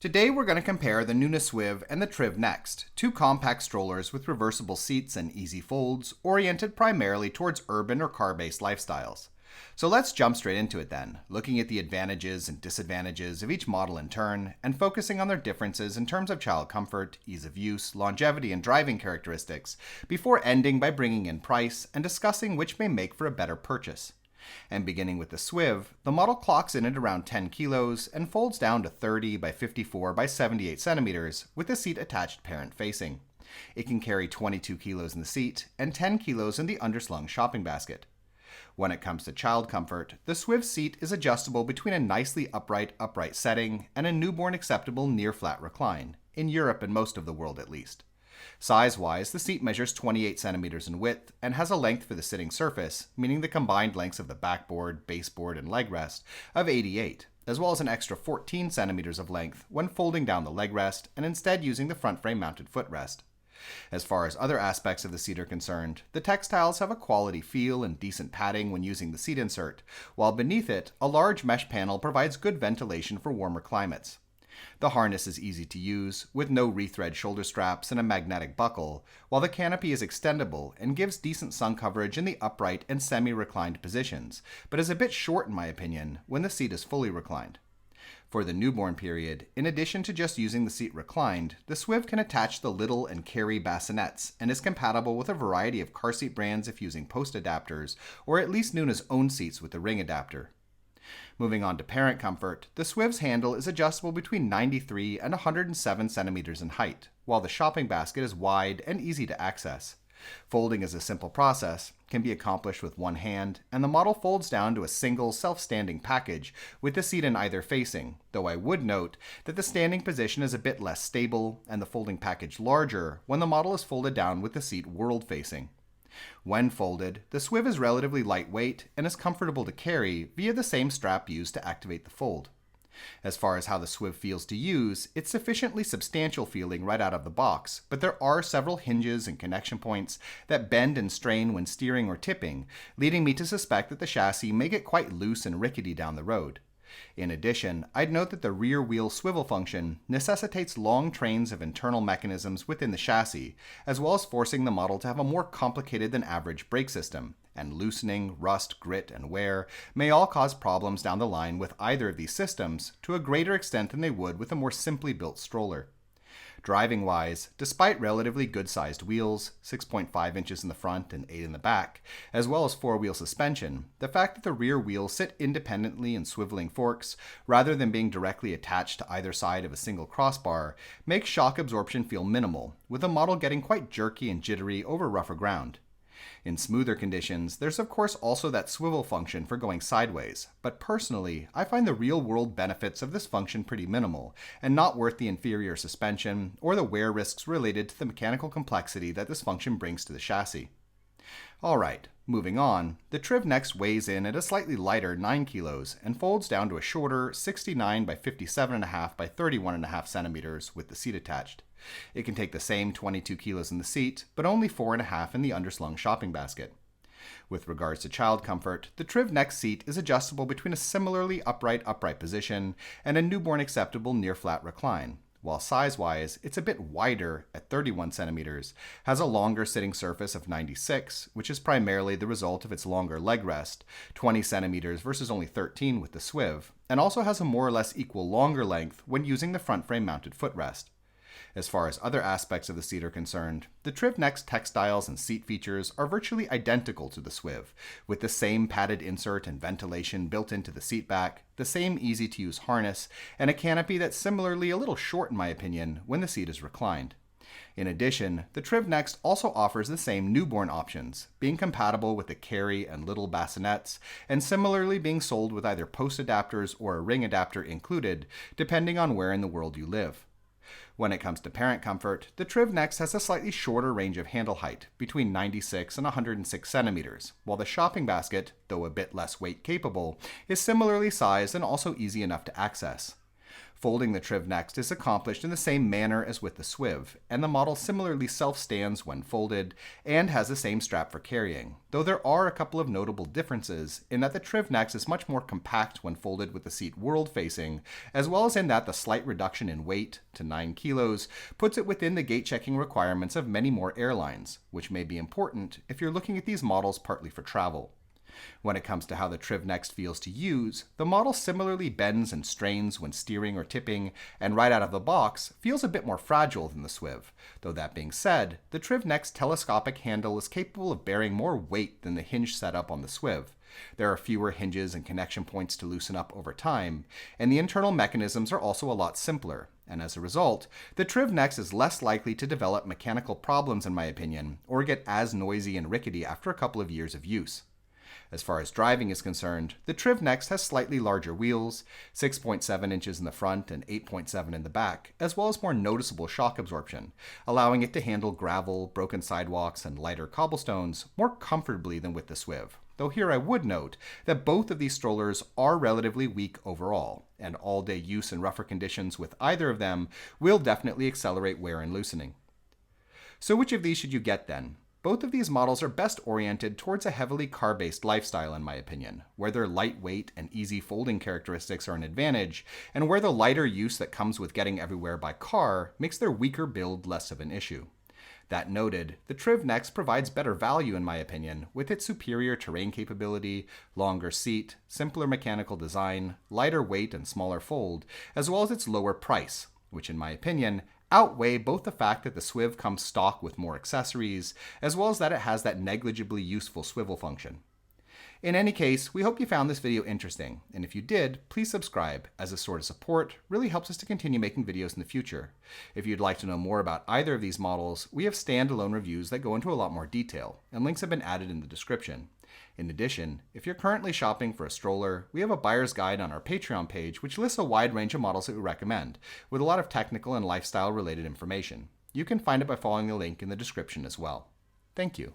Today we're going to compare the Nuna Swiv and the Triv Next, two compact strollers with reversible seats and easy folds, oriented primarily towards urban or car-based lifestyles. So let's jump straight into it then, looking at the advantages and disadvantages of each model in turn, and focusing on their differences in terms of child comfort, ease of use, longevity, and driving characteristics, before ending by bringing in price and discussing which may make for a better purchase. And beginning with the Swiv, the model clocks in at around 10 kilos and folds down to 30 by 54 by 78 centimeters with the seat attached parent facing. It can carry 22 kilos in the seat and 10 kilos in the underslung shopping basket. When it comes to child comfort, the Swiv seat is adjustable between a nicely upright setting and a newborn acceptable near-flat recline, in Europe and most of the world at least. Size-wise, the seat measures 28 centimeters in width and has a length for the sitting surface, meaning the combined lengths of the backboard, baseboard, and leg rest, of 88, as well as an extra 14 centimeters of length when folding down the leg rest and instead using the front frame mounted footrest. As far as other aspects of the seat are concerned, the textiles have a quality feel and decent padding when using the seat insert, while beneath it, a large mesh panel provides good ventilation for warmer climates. The harness is easy to use, with no rethread shoulder straps and a magnetic buckle, while the canopy is extendable and gives decent sun coverage in the upright and semi-reclined positions, but is a bit short in my opinion when the seat is fully reclined. For the newborn period, in addition to just using the seat reclined, the Swiv can attach the little and carry bassinets and is compatible with a variety of car seat brands if using post adapters, or at least Nuna's own seats with the ring adapter. Moving on to parent comfort, the Swiv's handle is adjustable between 93 and 107 centimeters in height, while the shopping basket is wide and easy to access. Folding is a simple process, can be accomplished with one hand, and the model folds down to a single self-standing package with the seat in either facing, though I would note that the standing position is a bit less stable and the folding package larger when the model is folded down with the seat world-facing. When folded, the Swiv is relatively lightweight and is comfortable to carry via the same strap used to activate the fold. As far as how the Swiv feels to use, it's sufficiently substantial feeling right out of the box, but there are several hinges and connection points that bend and strain when steering or tipping, leading me to suspect that the chassis may get quite loose and rickety down the road. In addition, I'd note that the rear wheel swivel function necessitates long trains of internal mechanisms within the chassis, as well as forcing the model to have a more complicated than average brake system, and loosening, rust, grit, and wear may all cause problems down the line with either of these systems to a greater extent than they would with a more simply built stroller. Driving-wise, despite relatively good-sized wheels, 6.5 inches in the front and 8 in the back, as well as four-wheel suspension, the fact that the rear wheels sit independently in swiveling forks, rather than being directly attached to either side of a single crossbar, makes shock absorption feel minimal, with the model getting quite jerky and jittery over rougher ground. In smoother conditions, there's of course also that swivel function for going sideways, but personally, I find the real-world benefits of this function pretty minimal, and not worth the inferior suspension or the wear risks related to the mechanical complexity that this function brings to the chassis. Alright, moving on, the Triv Next weighs in at a slightly lighter 9 kilos and folds down to a shorter 69 by 57.5 by 31.5 centimeters with the seat attached. It can take the same 22 kilos in the seat, but only 4.5 in the underslung shopping basket. With regards to child comfort, the Triv Next seat is adjustable between a similarly upright position and a newborn acceptable near-flat recline, while size-wise, it's a bit wider at 31 centimeters, has a longer sitting surface of 96, which is primarily the result of its longer leg rest, 20 centimeters versus only 13 with the Swiv, and also has a more or less equal longer length when using the front frame mounted footrest. As far as other aspects of the seat are concerned, the Triv Next textiles and seat features are virtually identical to the Swiv, with the same padded insert and ventilation built into the seat back, the same easy-to-use harness, and a canopy that's similarly a little short in my opinion when the seat is reclined. In addition, the Triv Next also offers the same newborn options, being compatible with the carry and little bassinets, and similarly being sold with either post adapters or a ring adapter included, depending on where in the world you live. When it comes to parent comfort, the Triv Next has a slightly shorter range of handle height, between 96 and 106 centimeters, while the shopping basket, though a bit less weight capable, is similarly sized and also easy enough to access. Folding the Triv Next is accomplished in the same manner as with the Swiv, and the model similarly self-stands when folded and has the same strap for carrying, though there are a couple of notable differences in that the Triv Next is much more compact when folded with the seat world-facing, as well as in that the slight reduction in weight to 9 kilos puts it within the gate checking requirements of many more airlines, which may be important if you're looking at these models partly for travel. When it comes to how the Triv Next feels to use, the model similarly bends and strains when steering or tipping, and right out of the box feels a bit more fragile than the Swiv. Though that being said, the Triv Next telescopic handle is capable of bearing more weight than the hinge setup on the Swiv. There are fewer hinges and connection points to loosen up over time, and the internal mechanisms are also a lot simpler, and as a result, the Triv Next is less likely to develop mechanical problems in my opinion, or get as noisy and rickety after a couple of years of use. As far as driving is concerned, the Triv Next has slightly larger wheels, 6.7 inches in the front and 8.7 in the back, as well as more noticeable shock absorption, allowing it to handle gravel, broken sidewalks, and lighter cobblestones more comfortably than with the Swiv. Though here I would note that both of these strollers are relatively weak overall, and all-day use in rougher conditions with either of them will definitely accelerate wear and loosening. So which of these should you get then? Both of these models are best oriented towards a heavily car-based lifestyle in my opinion, where their lightweight and easy folding characteristics are an advantage, and where the lighter use that comes with getting everywhere by car makes their weaker build less of an issue. That noted, the Triv Next provides better value in my opinion, with its superior terrain capability, longer seat, simpler mechanical design, lighter weight and smaller fold, as well as its lower price, which in my opinion outweigh both the fact that the Swiv comes stock with more accessories, as well as that it has that negligibly useful swivel function. In any case, we hope you found this video interesting, and if you did, please subscribe, as this sort of support really helps us to continue making videos in the future. If you'd like to know more about either of these models, we have standalone reviews that go into a lot more detail, and links have been added in the description. In addition, if you're currently shopping for a stroller, we have a buyer's guide on our Patreon page which lists a wide range of models that we recommend, with a lot of technical and lifestyle related information. You can find it by following the link in the description as well. Thank you.